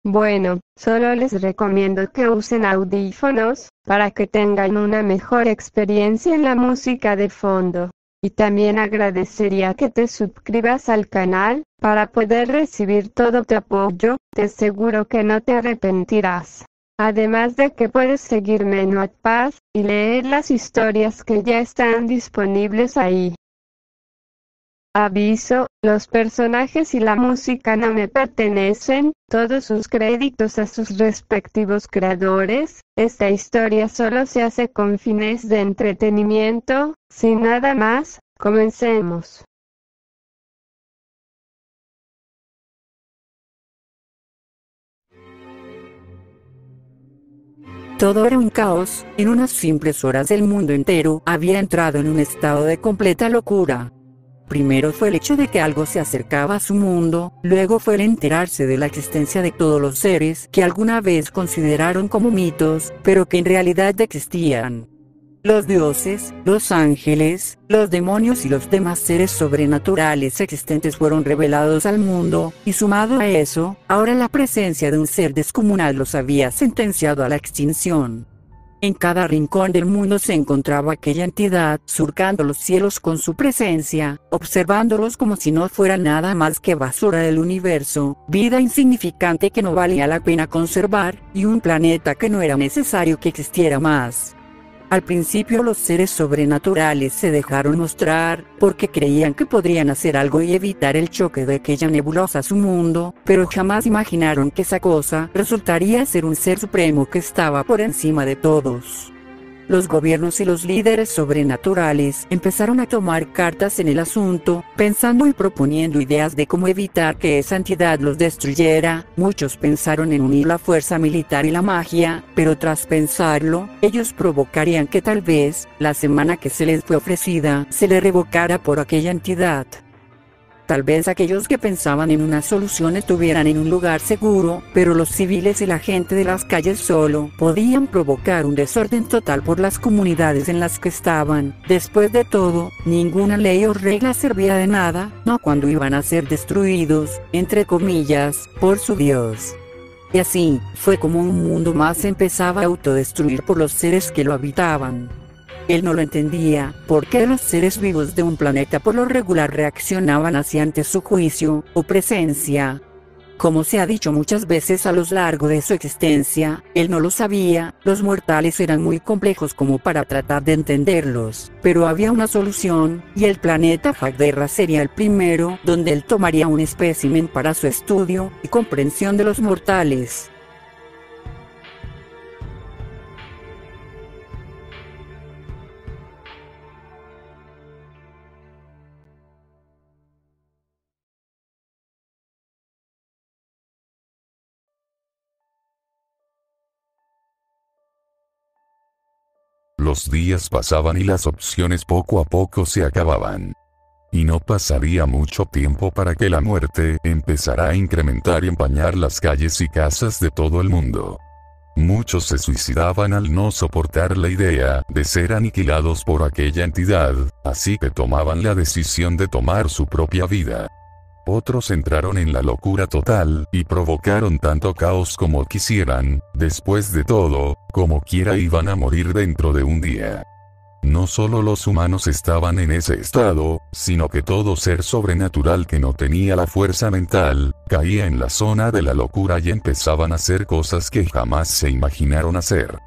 Bueno, solo les recomiendo que usen audífonos, para que tengan una mejor experiencia en la música de fondo. Y también agradecería que te suscribas al canal, para poder recibir todo tu apoyo, te aseguro que no te arrepentirás. Además de que puedes seguirme en Wattpad, y leer las historias que ya están disponibles ahí. Aviso, los personajes y la música no me pertenecen, todos sus créditos a sus respectivos creadores, esta historia solo se hace con fines de entretenimiento, sin nada más, comencemos. Todo era un caos, en unas simples horas el mundo entero había entrado en un estado de completa locura. Primero fue el hecho de que algo se acercaba a su mundo, luego fue el enterarse de la existencia de todos los seres que alguna vez consideraron como mitos, pero que en realidad existían. Los dioses, los ángeles, los demonios y los demás seres sobrenaturales existentes fueron revelados al mundo, y sumado a eso, ahora la presencia de un ser descomunal los había sentenciado a la extinción. En cada rincón del mundo se encontraba aquella entidad, surcando los cielos con su presencia, observándolos como si no fuera nada más que basura del universo, vida insignificante que no valía la pena conservar, y un planeta que no era necesario que existiera más. Al principio los seres sobrenaturales se dejaron mostrar, porque creían que podrían hacer algo y evitar el choque de aquella nebulosa a su mundo, pero jamás imaginaron que esa cosa resultaría ser un ser supremo que estaba por encima de todos. Los gobiernos y los líderes sobrenaturales empezaron a tomar cartas en el asunto, pensando y proponiendo ideas de cómo evitar que esa entidad los destruyera. Muchos pensaron en unir la fuerza militar y la magia, pero tras pensarlo, ellos provocarían que tal vez, la semana que se les fue ofrecida, se le revocara por aquella entidad. Tal vez aquellos que pensaban en una solución estuvieran en un lugar seguro, pero los civiles y la gente de las calles solo podían provocar un desorden total por las comunidades en las que estaban. Después de todo, ninguna ley o regla servía de nada, no cuando iban a ser destruidos, entre comillas, por su Dios. Y así, fue como un mundo más se empezaba a autodestruir por los seres que lo habitaban. Él no lo entendía, por qué los seres vivos de un planeta por lo regular reaccionaban así ante su juicio, o presencia. Como se ha dicho muchas veces a lo largo de su existencia, él no lo sabía, los mortales eran muy complejos como para tratar de entenderlos, pero había una solución, y el planeta Hagderra sería el primero donde él tomaría un espécimen para su estudio y comprensión de los mortales. Los días pasaban y las opciones poco a poco se acababan. Y no pasaría mucho tiempo para que la muerte empezara a incrementar y empañar las calles y casas de todo el mundo. Muchos se suicidaban al no soportar la idea de ser aniquilados por aquella entidad, así que tomaban la decisión de tomar su propia vida. Otros entraron en la locura total, y provocaron tanto caos como quisieran. Después de todo, como quiera iban a morir dentro de un día. No solo los humanos estaban en ese estado, sino que todo ser sobrenatural que no tenía la fuerza mental, caía en la zona de la locura y empezaban a hacer cosas que jamás se imaginaron hacer.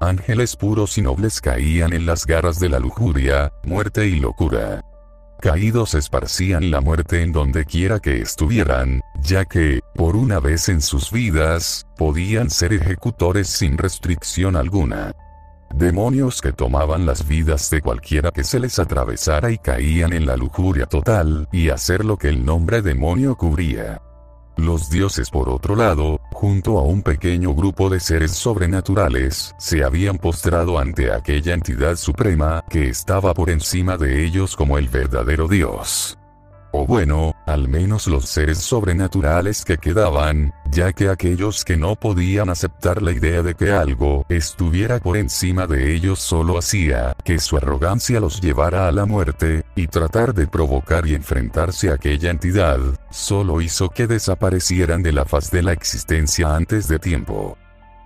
Ángeles puros y nobles caían en las garras de la lujuria, muerte y locura. Caídos esparcían la muerte en donde quiera que estuvieran, ya que, por una vez en sus vidas, podían ser ejecutores sin restricción alguna. Demonios que tomaban las vidas de cualquiera que se les atravesara y caían en la lujuria total, y hacer lo que el nombre demonio cubría. Los dioses por otro lado, junto a un pequeño grupo de seres sobrenaturales, se habían postrado ante aquella entidad suprema que estaba por encima de ellos como el verdadero Dios. O bueno, al menos los seres sobrenaturales que quedaban, ya que aquellos que no podían aceptar la idea de que algo estuviera por encima de ellos solo hacía que su arrogancia los llevara a la muerte, y tratar de provocar y enfrentarse a aquella entidad, solo hizo que desaparecieran de la faz de la existencia antes de tiempo.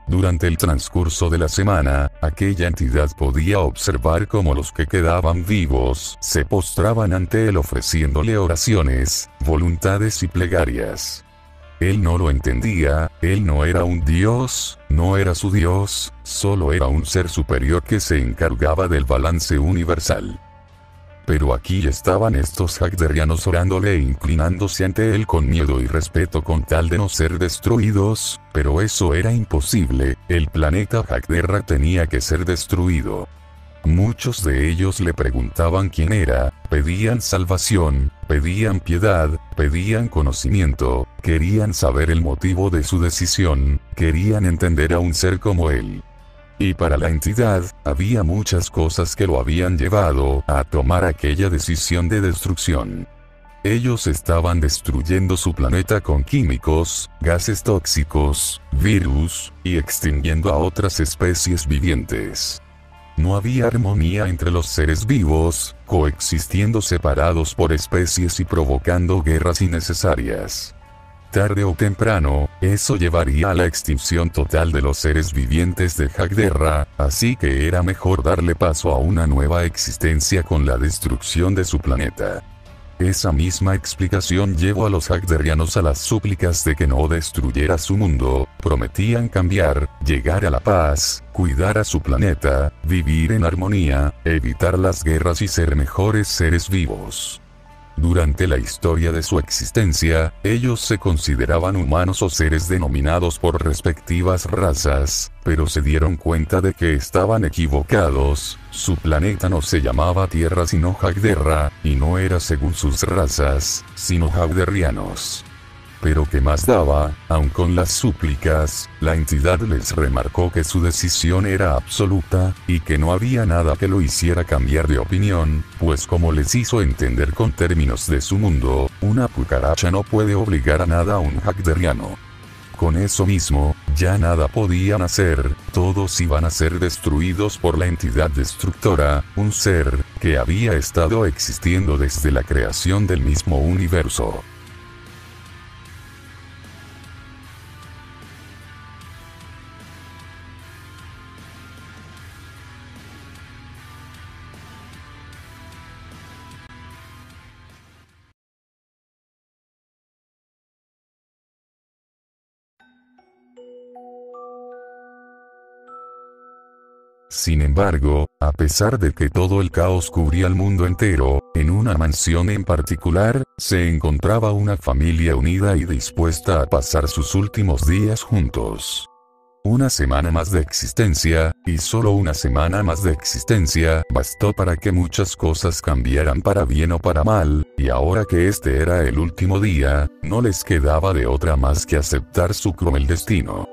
Durante el transcurso de la semana, aquella entidad podía observar cómo los que quedaban vivos se postraban ante él ofreciéndole oraciones, voluntades y plegarias. Él no lo entendía, él no era un dios, no era su dios, solo era un ser superior que se encargaba del balance universal. Pero aquí estaban estos Hagderianos orándole e inclinándose ante él con miedo y respeto con tal de no ser destruidos, pero eso era imposible, el planeta Hagderra tenía que ser destruido. Muchos de ellos le preguntaban quién era, pedían salvación, pedían piedad, pedían conocimiento, querían saber el motivo de su decisión, querían entender a un ser como él. Y para la entidad, había muchas cosas que lo habían llevado a tomar aquella decisión de destrucción. Ellos estaban destruyendo su planeta con químicos, gases tóxicos, virus, y extinguiendo a otras especies vivientes. No había armonía entre los seres vivos, coexistiendo separados por especies y provocando guerras innecesarias. Tarde o temprano, eso llevaría a la extinción total de los seres vivientes de Hagderra, así que era mejor darle paso a una nueva existencia con la destrucción de su planeta. Esa misma explicación llevó a los Hagderianos a las súplicas de que no destruyera su mundo, prometían cambiar, llegar a la paz, cuidar a su planeta, vivir en armonía, evitar las guerras y ser mejores seres vivos. Durante la historia de su existencia, ellos se consideraban humanos o seres denominados por respectivas razas, pero se dieron cuenta de que estaban equivocados, su planeta no se llamaba Tierra sino Hagderra, y no era según sus razas, sino Hagderianos. Pero ¿qué más daba? Aun con las súplicas, la entidad les remarcó que su decisión era absoluta, y que no había nada que lo hiciera cambiar de opinión, pues como les hizo entender con términos de su mundo, una cucaracha no puede obligar a nada a un Hagderiano. Con eso mismo, ya nada podían hacer, todos iban a ser destruidos por la entidad destructora, un ser que había estado existiendo desde la creación del mismo universo. Sin embargo, a pesar de que todo el caos cubría el mundo entero, en una mansión en particular, se encontraba una familia unida y dispuesta a pasar sus últimos días juntos. Una semana más de existencia, y solo una semana más de existencia, bastó para que muchas cosas cambiaran para bien o para mal, y ahora que este era el último día, no les quedaba de otra más que aceptar su cruel destino.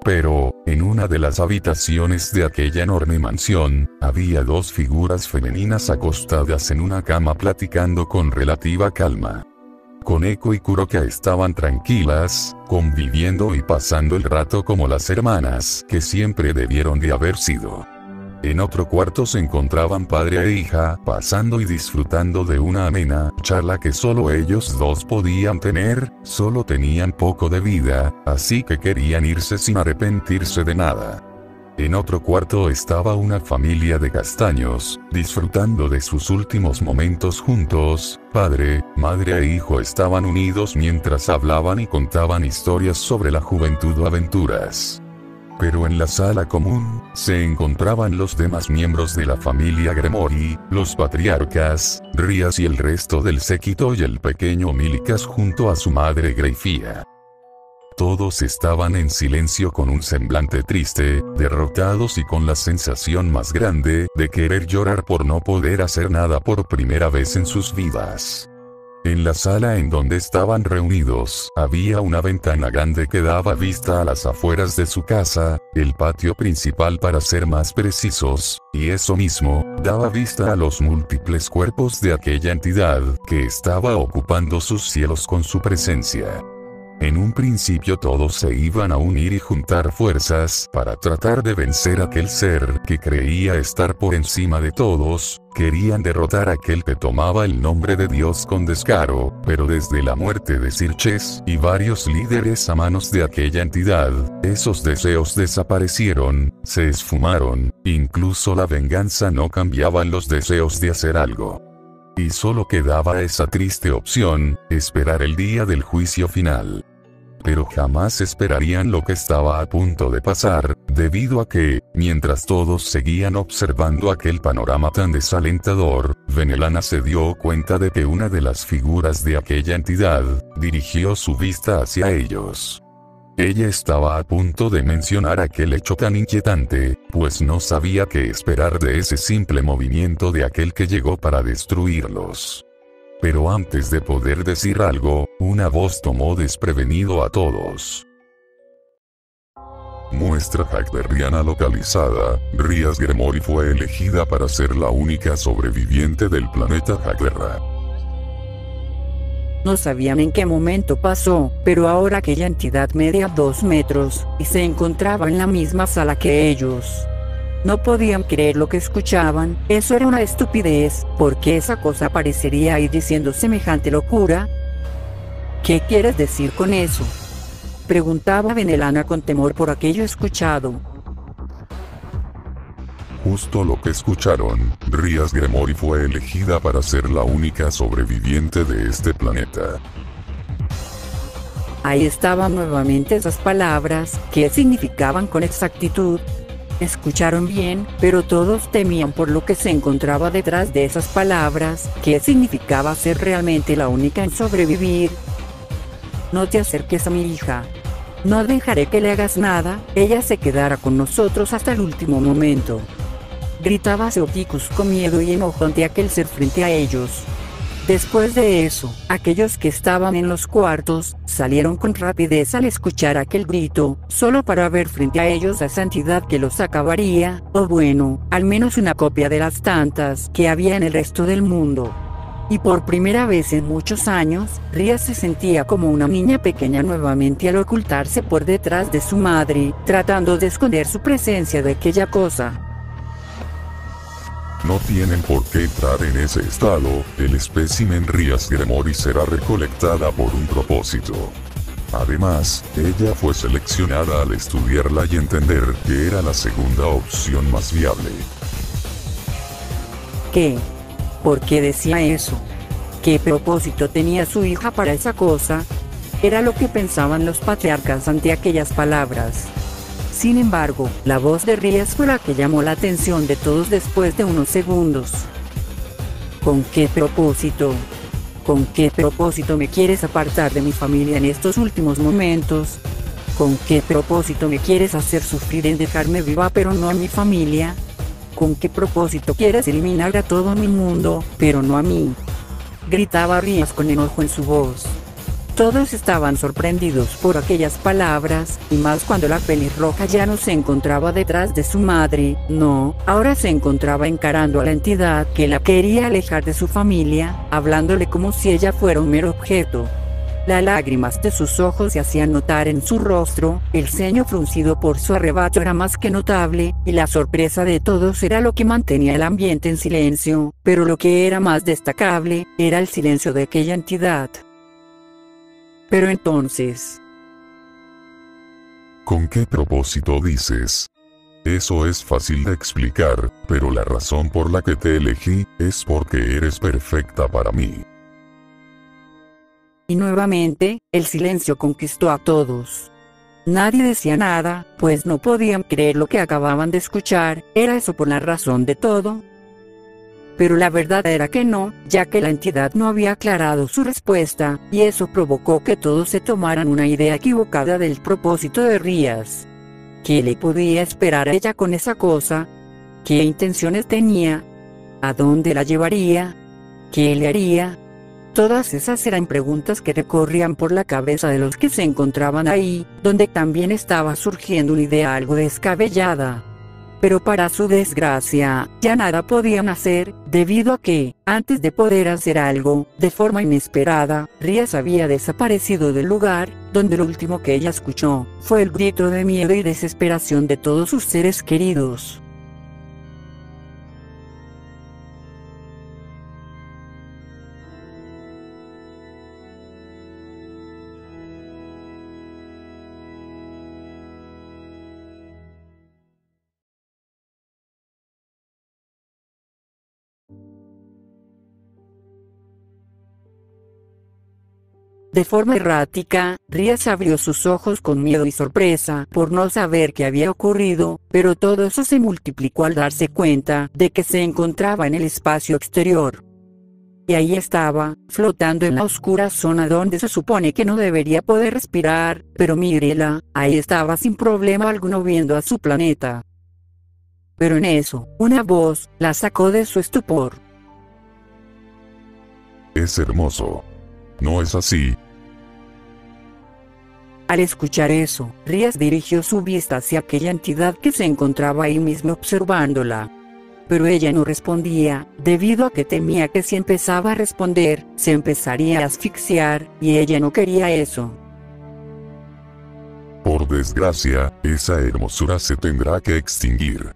Pero, en una de las habitaciones de aquella enorme mansión, había dos figuras femeninas acostadas en una cama platicando con relativa calma. Koneko y Kuroka estaban tranquilas, conviviendo y pasando el rato como las hermanas que siempre debieron de haber sido. En otro cuarto se encontraban padre e hija, pasando y disfrutando de una amena charla que solo ellos dos podían tener, solo tenían poco de vida, así que querían irse sin arrepentirse de nada. En otro cuarto estaba una familia de castaños, disfrutando de sus últimos momentos juntos, padre, madre e hijo estaban unidos mientras hablaban y contaban historias sobre la juventud o aventuras. Pero en la sala común, se encontraban los demás miembros de la familia Gremori, los patriarcas, Rías y el resto del séquito y el pequeño Milikas junto a su madre Greifía. Todos estaban en silencio con un semblante triste, derrotados y con la sensación más grande de querer llorar por no poder hacer nada por primera vez en sus vidas. En la sala en donde estaban reunidos, había una ventana grande que daba vista a las afueras de su casa, el patio principal para ser más precisos, y eso mismo, daba vista a los múltiples cuerpos de aquella entidad, que estaba ocupando sus cielos con su presencia. En un principio todos se iban a unir y juntar fuerzas para tratar de vencer a aquel ser que creía estar por encima de todos, querían derrotar a aquel que tomaba el nombre de Dios con descaro, pero desde la muerte de Xerxes y varios líderes a manos de aquella entidad, esos deseos desaparecieron, se esfumaron, incluso la venganza no cambiaba los deseos de hacer algo. Y solo quedaba esa triste opción, esperar el día del juicio final. Pero jamás esperarían lo que estaba a punto de pasar, debido a que, mientras todos seguían observando aquel panorama tan desalentador, Venelana se dio cuenta de que una de las figuras de aquella entidad, dirigió su vista hacia ellos. Ella estaba a punto de mencionar aquel hecho tan inquietante, pues no sabía qué esperar de ese simple movimiento de aquel que llegó para destruirlos. Pero antes de poder decir algo, una voz tomó desprevenido a todos. Muestra hackberriana localizada, Rías Gremori fue elegida para ser la única sobreviviente del planeta Hackberra. No sabían en qué momento pasó, pero ahora aquella entidad medía 2 metros, y se encontraba en la misma sala que ellos. No podían creer lo que escuchaban, eso era una estupidez, ¿por qué esa cosa parecería ir diciendo semejante locura? ¿Qué quieres decir con eso?, preguntaba Venelana con temor por aquello escuchado. Justo lo que escucharon, Rías Gremori fue elegida para ser la única sobreviviente de este planeta. Ahí estaban nuevamente esas palabras, ¿qué significaban con exactitud? Escucharon bien, pero todos temían por lo que se encontraba detrás de esas palabras, ¿qué significaba ser realmente la única en sobrevivir? No te acerques a mi hija. No dejaré que le hagas nada, ella se quedará con nosotros hasta el último momento. Gritaba Seoticus con miedo y enojo ante aquel ser frente a ellos. Después de eso, aquellos que estaban en los cuartos, salieron con rapidez al escuchar aquel grito, solo para ver frente a ellos a esa entidad que los acabaría, o bueno, al menos una copia de las tantas que había en el resto del mundo. Y por primera vez en muchos años, Rías se sentía como una niña pequeña nuevamente al ocultarse por detrás de su madre, tratando de esconder su presencia de aquella cosa. No tienen por qué entrar en ese estado, el espécimen Rías Gremori será recolectada por un propósito. Además, ella fue seleccionada al estudiarla y entender que era la segunda opción más viable. ¿Qué? ¿Por qué decía eso? ¿Qué propósito tenía su hija para esa cosa? Era lo que pensaban los patriarcas ante aquellas palabras. Sin embargo, la voz de Rías fue la que llamó la atención de todos después de unos segundos. ¿Con qué propósito? ¿Con qué propósito me quieres apartar de mi familia en estos últimos momentos? ¿Con qué propósito me quieres hacer sufrir en dejarme viva pero no a mi familia? ¿Con qué propósito quieres eliminar a todo mi mundo, pero no a mí? Gritaba Rías con enojo en su voz. Todos estaban sorprendidos por aquellas palabras, y más cuando la pelirroja ya no se encontraba detrás de su madre, no, ahora se encontraba encarando a la entidad que la quería alejar de su familia, hablándole como si ella fuera un mero objeto. Las lágrimas de sus ojos se hacían notar en su rostro, el ceño fruncido por su arrebato era más que notable, y la sorpresa de todos era lo que mantenía el ambiente en silencio, pero lo que era más destacable, era el silencio de aquella entidad. Pero entonces... ¿Con qué propósito dices? Eso es fácil de explicar, pero la razón por la que te elegí, es porque eres perfecta para mí. Y nuevamente, el silencio conquistó a todos. Nadie decía nada, pues no podían creer lo que acababan de escuchar, ¿era eso por la razón de todo? Pero la verdad era que no, ya que la entidad no había aclarado su respuesta, y eso provocó que todos se tomaran una idea equivocada del propósito de Rías. ¿Qué le podía esperar a ella con esa cosa? ¿Qué intenciones tenía? ¿A dónde la llevaría? ¿Qué le haría? Todas esas eran preguntas que recorrían por la cabeza de los que se encontraban ahí, donde también estaba surgiendo una idea algo descabellada. Pero para su desgracia, ya nada podían hacer, debido a que, antes de poder hacer algo, de forma inesperada, Rías había desaparecido del lugar, donde lo último que ella escuchó, fue el grito de miedo y desesperación de todos sus seres queridos. De forma errática, Rías abrió sus ojos con miedo y sorpresa por no saber qué había ocurrido, pero todo eso se multiplicó al darse cuenta de que se encontraba en el espacio exterior. Y ahí estaba, flotando en la oscura zona donde se supone que no debería poder respirar, pero mírela, ahí estaba sin problema alguno viendo a su planeta. Pero en eso, una voz la sacó de su estupor. Es hermoso. ¿No es así? Al escuchar eso, Rías dirigió su vista hacia aquella entidad que se encontraba ahí mismo observándola. Pero ella no respondía, debido a que temía que si empezaba a responder, se empezaría a asfixiar, y ella no quería eso. Por desgracia, esa hermosura se tendrá que extinguir.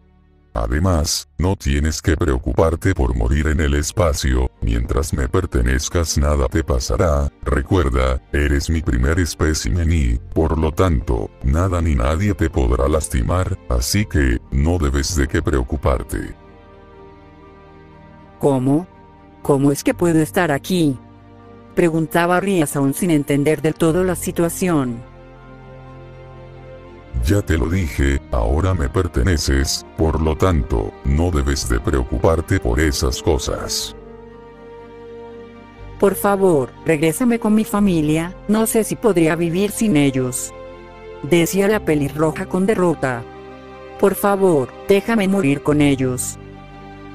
Además, no tienes que preocuparte por morir en el espacio, mientras me pertenezcas nada te pasará, recuerda, eres mi primer espécimen y, por lo tanto, nada ni nadie te podrá lastimar, así que, no debes de qué preocuparte. ¿Cómo? ¿Cómo es que puedo estar aquí?, preguntaba Rías aún sin entender del todo la situación. Ya te lo dije, ahora me perteneces, por lo tanto, no debes de preocuparte por esas cosas. Por favor, regrésame con mi familia, no sé si podría vivir sin ellos, decía la pelirroja con derrota. Por favor, déjame morir con ellos.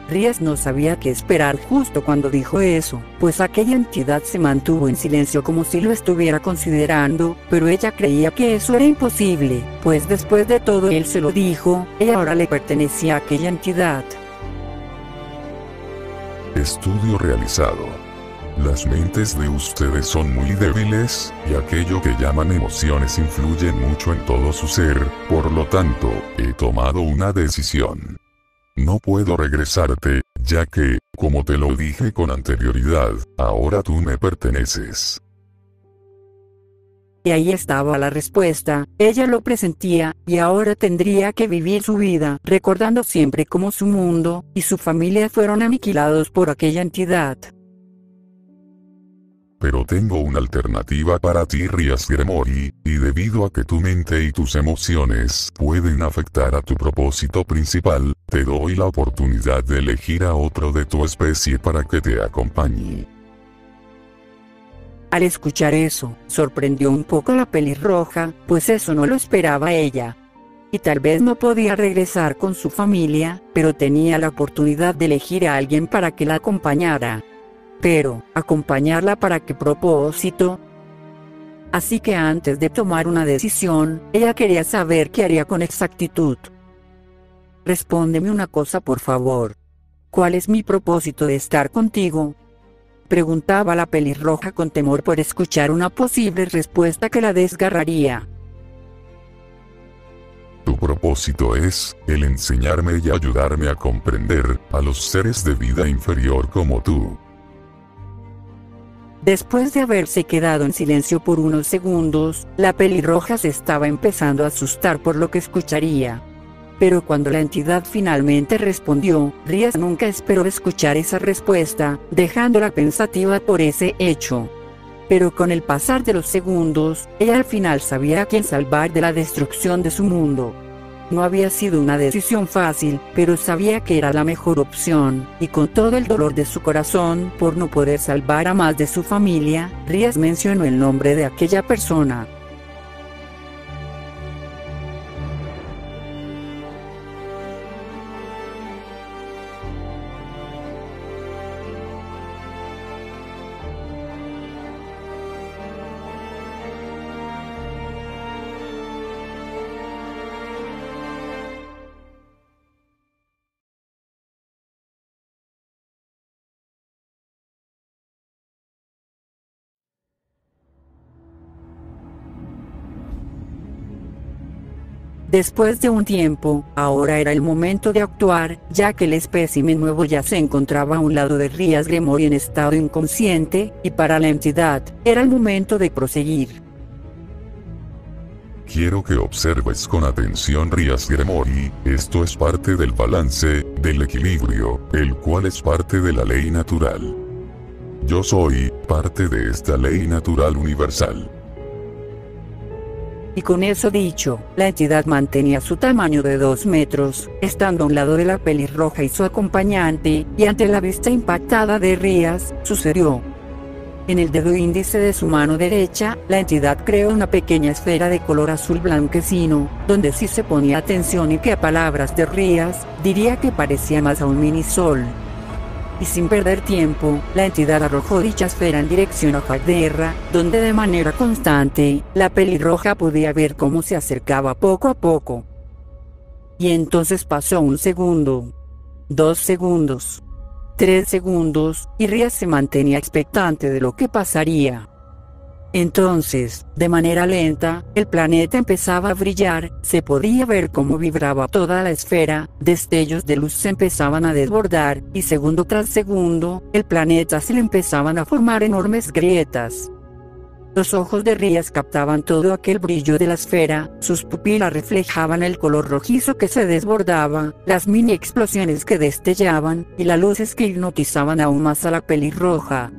Rías no sabía qué esperar justo cuando dijo eso, pues aquella entidad se mantuvo en silencio como si lo estuviera considerando, pero ella creía que eso era imposible, pues después de todo él se lo dijo, y ahora le pertenecía a aquella entidad. Estudio realizado. Las mentes de ustedes son muy débiles, y aquello que llaman emociones influyen mucho en todo su ser, por lo tanto, he tomado una decisión. No puedo regresarte, ya que, como te lo dije con anterioridad, ahora tú me perteneces. Y ahí estaba la respuesta, ella lo presentía, y ahora tendría que vivir su vida, recordando siempre cómo su mundo y su familia fueron aniquilados por aquella entidad. Pero tengo una alternativa para ti, Rías Gremory, y debido a que tu mente y tus emociones pueden afectar a tu propósito principal, te doy la oportunidad de elegir a otro de tu especie para que te acompañe. Al escuchar eso, sorprendió un poco a la pelirroja, pues eso no lo esperaba ella. Y tal vez no podía regresar con su familia, pero tenía la oportunidad de elegir a alguien para que la acompañara. Pero, ¿acompañarla para qué propósito? Así que antes de tomar una decisión, ella quería saber qué haría con exactitud. Respóndeme una cosa por favor. ¿Cuál es mi propósito de estar contigo?, preguntaba la pelirroja con temor por escuchar una posible respuesta que la desgarraría. Tu propósito es, el enseñarme y ayudarme a comprender a los seres de vida inferior como tú. Después de haberse quedado en silencio por unos segundos, la pelirroja se estaba empezando a asustar por lo que escucharía. Pero cuando la entidad finalmente respondió, Rías nunca esperó escuchar esa respuesta, dejándola pensativa por ese hecho. Pero con el pasar de los segundos, ella al final sabía a quién salvar de la destrucción de su mundo. No había sido una decisión fácil, pero sabía que era la mejor opción, y con todo el dolor de su corazón por no poder salvar a más de su familia, Rías mencionó el nombre de aquella persona. Después de un tiempo, ahora era el momento de actuar, ya que el espécimen nuevo ya se encontraba a un lado de Rías Gremory en estado inconsciente, y para la entidad, era el momento de proseguir. Quiero que observes con atención Rías Gremory, esto es parte del balance, del equilibrio, el cual es parte de la ley natural. Yo soy parte de esta ley natural universal. Y con eso dicho, la entidad mantenía su tamaño de 2 metros, estando a un lado de la pelirroja y su acompañante, y ante la vista impactada de Rías, sucedió. En el dedo índice de su mano derecha, la entidad creó una pequeña esfera de color azul blanquecino, donde si se ponía atención y que a palabras de Rías, diría que parecía más a un minisol. Y sin perder tiempo, la entidad arrojó dicha esfera en dirección a Jagderra, donde de manera constante, la pelirroja podía ver cómo se acercaba poco a poco. Y entonces pasó 1 segundo, 2 segundos, 3 segundos, y Rías se mantenía expectante de lo que pasaría. Entonces, de manera lenta, el planeta empezaba a brillar, se podía ver cómo vibraba toda la esfera, destellos de luz se empezaban a desbordar, y segundo tras segundo, el planeta se le empezaban a formar enormes grietas. Los ojos de Rías captaban todo aquel brillo de la esfera, sus pupilas reflejaban el color rojizo que se desbordaba, las mini explosiones que destellaban, y las luces que hipnotizaban aún más a la pelirroja.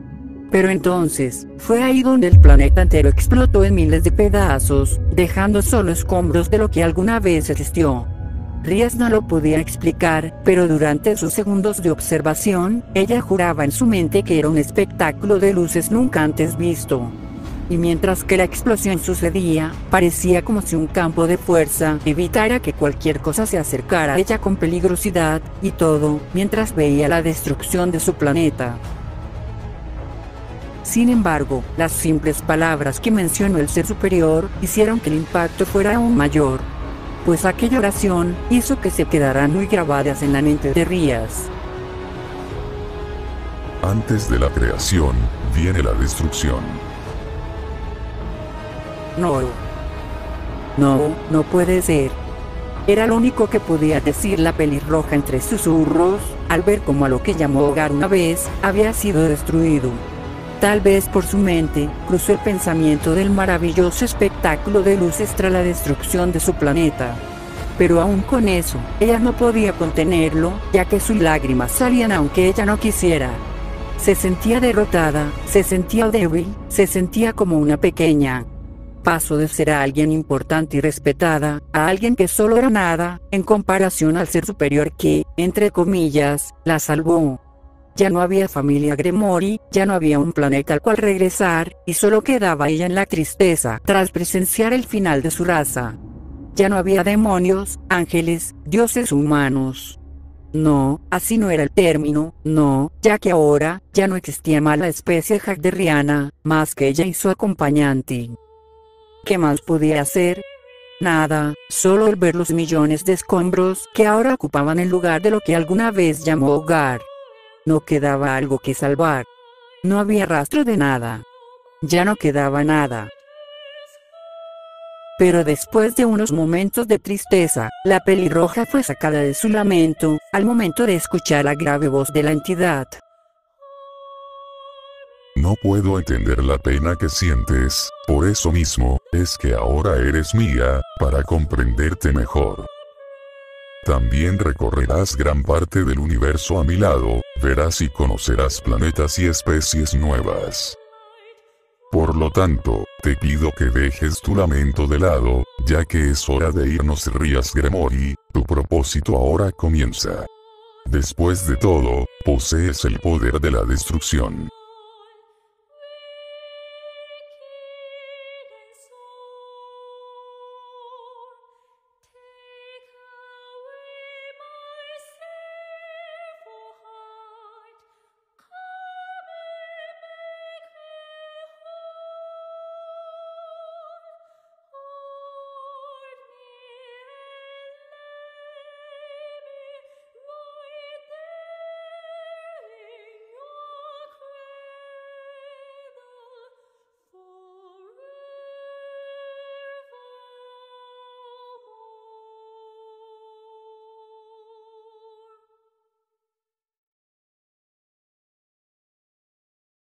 Pero entonces, fue ahí donde el planeta entero explotó en miles de pedazos, dejando solo escombros de lo que alguna vez existió. Rías no lo podía explicar, pero durante sus segundos de observación, ella juraba en su mente que era un espectáculo de luces nunca antes visto. Y mientras que la explosión sucedía, parecía como si un campo de fuerza evitara que cualquier cosa se acercara a ella con peligrosidad, y todo, mientras veía la destrucción de su planeta. Sin embargo, las simples palabras que mencionó el ser superior hicieron que el impacto fuera aún mayor, pues aquella oración hizo que se quedaran muy grabadas en la mente de Rías. Antes de la creación, viene la destrucción. No puede ser. Era lo único que podía decir la pelirroja entre susurros, al ver cómo a lo que llamó hogar una vez, había sido destruido. Tal vez por su mente, cruzó el pensamiento del maravilloso espectáculo de luces tras la destrucción de su planeta. Pero aún con eso, ella no podía contenerlo, ya que sus lágrimas salían aunque ella no quisiera. Se sentía derrotada, se sentía débil, se sentía como una pequeña. Pasó de ser a alguien importante y respetada, a alguien que solo era nada, en comparación al ser superior que, entre comillas, la salvó. Ya no había familia Gremory, ya no había un planeta al cual regresar, y solo quedaba ella en la tristeza, tras presenciar el final de su raza. Ya no había demonios, ángeles, dioses humanos. No, así no era el término, no, ya que ahora, ya no existía más la especie jagderriana, más que ella y su acompañante. ¿Qué más podía hacer? Nada, solo el ver los millones de escombros que ahora ocupaban el lugar de lo que alguna vez llamó hogar. No quedaba algo que salvar. No había rastro de nada. Ya no quedaba nada. Pero después de unos momentos de tristeza, la pelirroja fue sacada de su lamento, al momento de escuchar la grave voz de la entidad. No puedo entender la pena que sientes, por eso mismo, es que ahora eres mía, para comprenderte mejor. También recorrerás gran parte del universo a mi lado, verás y conocerás planetas y especies nuevas. Por lo tanto, te pido que dejes tu lamento de lado, ya que es hora de irnos. Rías Gremory, tu propósito ahora comienza. Después de todo, posees el poder de la destrucción.